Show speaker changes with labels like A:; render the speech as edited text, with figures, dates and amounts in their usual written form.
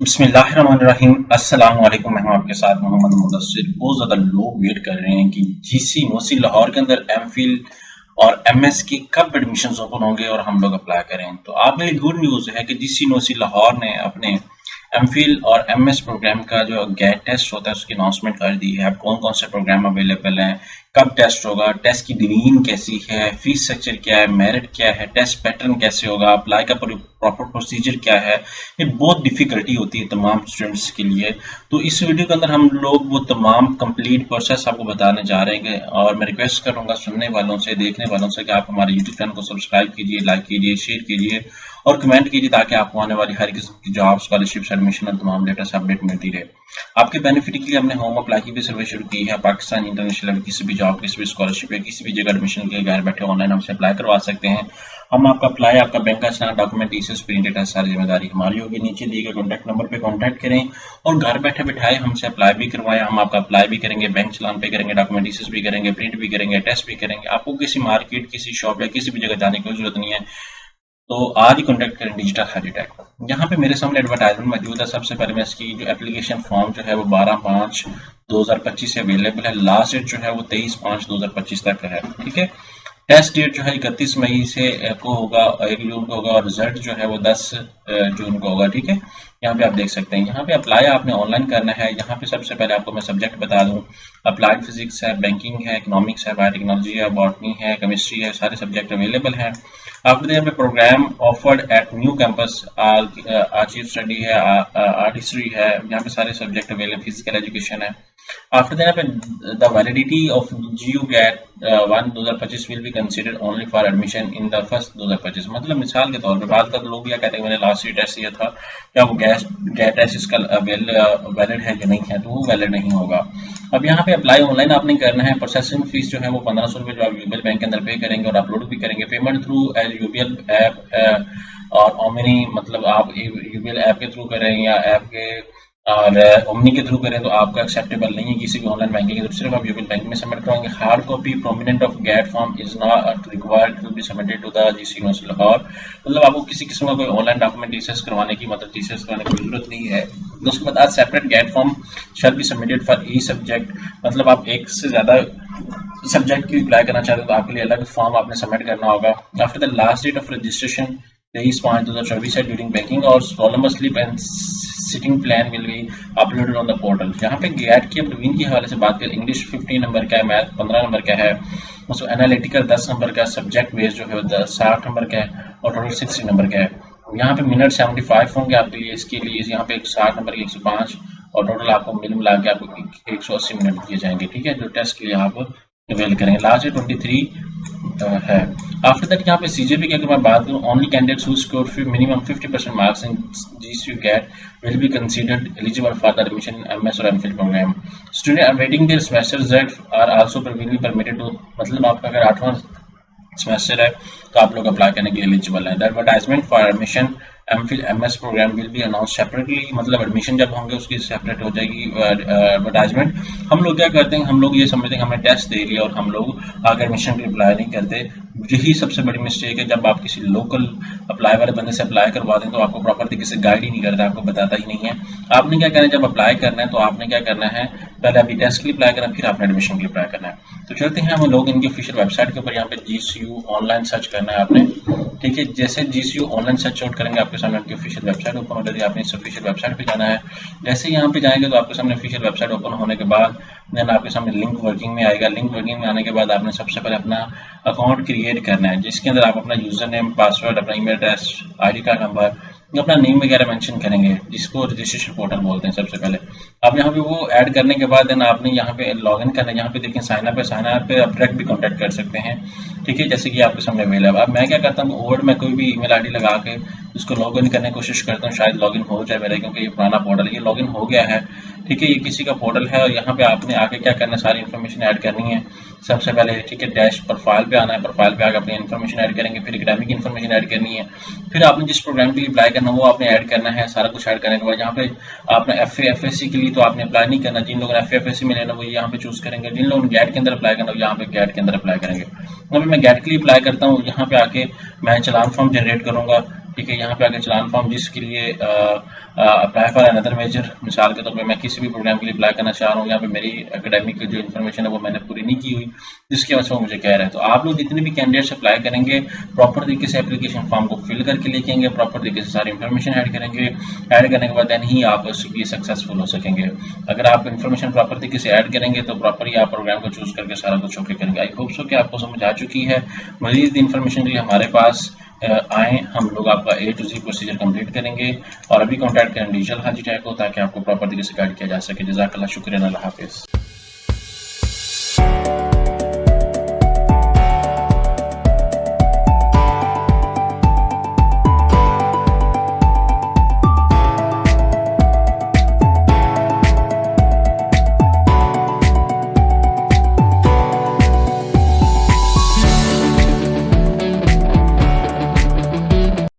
A: बिस्मिल्लाहिर्रहमानिर्रहीम। अस्सलाम वालेकुम। मैं हूं आपके साथ मोहम्मद मुदस्सिर। बहुत ज़्यादा लोग वेट कर रहे हैं कि जीसी नोसी लाहौर के अंदर एमफिल और एमएस की कब एडमिशन्स ओपन होंगे और हम लोग अप्लाई करें। तो आपके लिए गुड न्यूज़ है कि जीसी नोसी लाहौर ने अपने एमफिल और एमएस प्रोग्राम का जो गेट टेस्ट होता है उसकी अनाउंसमेंट कर दी है। अब कौन कौन से प्रोग्राम अवेलेबल हैं, कब टेस्ट होगा, टेस्ट की डिवीजन कैसी है, फीस स्ट्रक्चर क्या है, मेरिट क्या है, टेस्ट पैटर्न कैसे होगा, अप्लाई का प्रॉपर प्रोसीजर क्या है। ये बहुत डिफिकल्टी होती है तमाम स्टूडेंट्स के लिए। तो इस वीडियो के अंदर हम लोग वो तमाम कंप्लीट प्रोसेस आपको बताने जा रहे हैं और मैं रिक्वेस्ट करूंगा सुनने वालों से, देखने वालों से कि आप हमारे यूट्यूब चैनल को सब्सक्राइब कीजिए, लाइक कीजिए, शेयर कीजिए और कमेंट कीजिए ताकि आपको आने वाली हर किस्म की जॉब, स्कॉलरशिप, एडमिशन और तमाम लेटेस्ट अपडेट मिलती रहे। आपके बेनिफिट के लिए हमने होम अप्लाई की भी सर्वे शुरू की है। पाकिस्तान इंटरनेशनल किसी भी जॉब, किसी भी स्कॉलरशिप या किसी भी जगह एडमिशन के लिए घर बैठे ऑनलाइन हमसे अप्लाई करवा सकते हैं। हम आपका अप्लाई, आपका बैंक का चलान, डॉक्यूमेंट, टीसीएस, प्रिंटेड है, सारी जिम्मेदारी हमारी होगी। नीचे दिए गए कॉन्टैक्ट नंबर पे कॉन्टैक्ट करें और घर बैठे बिठाए हमसे अप्लाई भी करवाएं। हम आपका अप्लाई भी करेंगे, बैंक चलान पे करेंगे, डॉक्यूमेंट, टीसीएस भी करेंगे, प्रिंट भी करेंगे, टेस्ट भी करेंगे। आपको किसी मार्केट, किसी शॉप या किसी भी जगह जाने की जरूरत नहीं है। तो आज ही कॉन्टैक्ट करें डिजिटल हैबिटेट को। यहाँ पे मेरे सामने एडवर्टाइजमेंट मौजूद है। सबसे पहले मैं इसकी जो एप्लीकेशन फॉर्म जो है वो 12/5/2025 से अवेलेबल है। लास्ट डेट जो है वो 23/5/2025 तक है। ठीक है। टेस्ट डेट जो है 31 मई से को होगा, 1 जून को होगा और रिजल्ट जो है वो 10 जून को होगा। ठीक है। यहाँ पे आप देख सकते हैं। यहाँ पे अप्लाई आपने ऑनलाइन करना है। यहाँ पे सबसे पहले आपको मैं सब्जेक्ट बता दूं, अप्लाइड फिजिक्स है, बैंकिंग है, इकोनॉमिक्स है, बायोटेक्नोलॉजी है, बॉटनी है, केमिस्ट्री है, सारे सब्जेक्ट अवेलेबल हैं। After that programme offered at new campus, archive study है, आर्ट हिस्ट्री है, यहाँ पे सारे सब्जेक्ट अवेलेबल, फिजिकल एजुकेशन है। After that, the validity of GU GAT 1 2025 will be considered only for admission in the first 2025। मतलब मिसाल के तौर पे बात कर लोग क्या कहते हैं मैंने लास्ट ईयर टेस्ट दिया था, क्या वो गैट टेस्ट इसका वैलिड है या नहीं है, तो वो वैलिड नहीं होगा। अब यहाँ पे अप्लाई ऑनलाइन आपने करना है। प्रोसेसिंग फीस जो है वो 1500 रुपये जो आप यूबीएल बैंक के अंदर पे करेंगे और अपलोड भी करेंगे। Payment through as UBL app और ओमिनी, मतलब आप यूबीएल ऐप के थ्रू करें या ऐप के और ओमनी के थ्रू करें तो आपका एक्सेप्टेबल नहीं है किसी भी ऑनलाइन बैंकिंग के थ्रू। सिर्फ आप यूपीएल बैंक में सबमिट कराएंगे। Hard copy prominent of gate form is not required to be submitted to the GC नोसी लाहौर। मतलब आपको किसी किस्म का कोई ऑनलाइन डॉक्यूमेंट टीसीएस करवाने की, मतलब टीसीएस करवाने की जरूरत नहीं है। तो उसके बाद separate GAT form shall be submitted for each subject. मतलब आप एक से ज्यादा सब्जेक्ट की अप्लाई करना चाहते हो तो आपके लिए अलग फॉर्म आपने सबमिट करना होगा। After the last date of registration 23/5/2024 है during banking or roll number slip and sitting plan will be uploaded on the portal. यहाँ पे गेट की डिवीजन के हवाले से बात करें, इंग्लिश 15 नंबर का है, मैथ 15 नंबर का है, उसको एनालिटिकल 10 नंबर का, सब्जेक्ट बेस्ड जो है 60 नंबर का है और टोटल 60 नंबर का है। यहाँ पे मिनट 75 होंगे आपके लिए। इसके लिए यहाँ पे 60 नंबर के 105 और टोटल आपको मिला के आपको 180 मिनट दिए जाएंगे। ठीक है, जो टेस्ट के लिए आप अवेल करेंगे। लास्ट डेट 23 है। आफ्टर दैट यहाँ पे सीजेपी की अगर मैं बात करूँ, only candidates who score minimum 50% marks in GCU GAT will be considered eligible for the admission in MS और MPhil program. Students awaiting their semester results are also will be permitted to, मतलब आपका अगर 8वां semester है तो आप लोग apply करने के लिए एलिजिबल है। The advertisement for admission MPhil MS programme will be announce separately. मतलब एडमिशन जब होंगे उसकी सेपरेट हो जाएगी एडवर्टाइजमेंट। हम लोग क्या करते हैं, हम लोग ये समझते हैं हमने टेस्ट दे लिया और हम लोग आगे एडमिशन के लिए अप्लाई नहीं करते। यही सबसे बड़ी मिस्टेक है। जब आप किसी लोकल अप्लाई वाले बंदे से अप्लाई करवा दें तो आपको प्रॉपर तरीके से गाइड ही नहीं करता, आपको बताता ही नहीं है। आपने क्या करना है, जब अप्लाई करना है तो आपने क्या करना है, पहले अभी टेस्ट के लिए अप्लाई करना है, फिर आपने एडमिशन के लिए अप्लाई करना है। तो चलते हैं हम लोग इनकी ऑफिशियल वेबसाइट के ऊपर। यहाँ पे जीसीयू ऑनलाइन सर्च करना है आपने। ठीक है, जैसे जीसीयू ऑनलाइन सर्च आउट करेंगे आपके सामने उनकी ऑफिशियल वेबसाइट ओपन हो जाएगी। आपने इस ऑफिशियल वेबसाइट पे जाना है। जैसे यहाँ पे जाएंगे तो आपके सामने ऑफिशियल वेबसाइट ओपन होने के बाद देन आपके सामने लिंक वर्किंग में आएगा। लिंक वर्किंग में आने के बाद आपने सबसे पहले अपना अकाउंट क्रिएट करना है, जिसके अंदर आप अपना यूजर नेम, पासवर्ड, अपना email address, ID card number, अपना नेम वगैरह मेंशन करेंगे, जिसको रजिस्ट्रेशन पोर्टल बोलते हैं। सबसे पहले अब यहाँ पे वो ऐड करने के बाद देन आपने यहाँ पे लॉगिन करना है। यहाँ पे देखिए साइन अप है, साइन अप पे आप डायरेक्ट भी कॉन्टैक्ट कर सकते हैं। ठीक है, जैसे कि आपके सामने अवेलेबल। अब मैं क्या करता हूँ, वर्ड में कोई भी ईमेल आईडी लगा के उसको लॉगिन करने की कोशिश करता हूँ, शायद लॉगिन हो जाए मेरा, क्योंकि ये पुराना पोर्टल, ये लॉगिन हो गया है। ठीक है, ये किसी का पोर्टल है और यहाँ पे आपने आके क्या करना है, सारी इन्फॉर्मेशन ऐड करनी है सबसे पहले। ठीक है, डैश प्रोफाइल पे आना है, प्रोफाइल पे आकर अपनी इन्फॉर्मेशन ऐड करेंगे, फिर एकेडमिक इन्फॉर्मेशन ऐड करनी है, फिर आपने जिस प्रोग्राम के लिए अप्लाई करना है वो आपने ऐड करना है। सारा कुछ ऐड करने के बाद यहाँ पे आपने एफएससी के लिए तो आपने अप्लाई नहीं करना। जिन लोगों ने एफएससी में लेना वो यहाँ पे चूज करेंगे, जिन लोगों ने गैट के अंदर अप्लाई करना वो यहाँ पे गैट के अंदर अप्लाई करेंगे। अभी मैं गैट के लिए अप्लाई करता हूँ। यहाँ पे आके मैं चलान फॉर्म जनरेट करूंगा, ठीक है। यहाँ पे आगे चलान फॉर्म जिसके लिए अप्लाई फॉर अनदर मेजर, मिसाल के तौर पे मैं किसी भी प्रोग्राम के लिए अप्लाई करना चाह रहा हूँ, यहाँ पे मेरी एकेडमिक जो इन्फॉर्मेशन है वो मैंने पूरी नहीं की हुई, जिसकी वजह से वो मुझे कह रहा है। तो आप लोग जितने भी कैंडिडेट्स अप्लाई करेंगे प्रॉपर तरीके से एप्लीकेशन फॉर्म को फिल करके लेके आएंगे, प्रॉपर तरीके से सारी इन्फॉर्मेशन ऐड करेंगे, ऐड करने के बाद देन ही आप उसके सक्सेसफुल हो सकेंगे। अगर आप इन्फॉर्मेशन प्रॉपर तरीके से ऐड करेंगे तो प्रॉपर ही आप प्रोग्राम को चूज करके सारा कुछ ओके करेंगे। आई होप सो कि आपको समझ आ चुकी है। मजीद इन्फॉर्मेशन के लिए हमारे पास आए, हम लोग आपका A to Z procedure complete करेंगे। और अभी कॉन्टैक्ट करें डिजिटल हाजी टैग को, ताकि आपको प्रॉपर तरीके से गाइड किया जा सके। जज़ाकल्लाह, शुक्रिया, अल्लाह हाफिज़।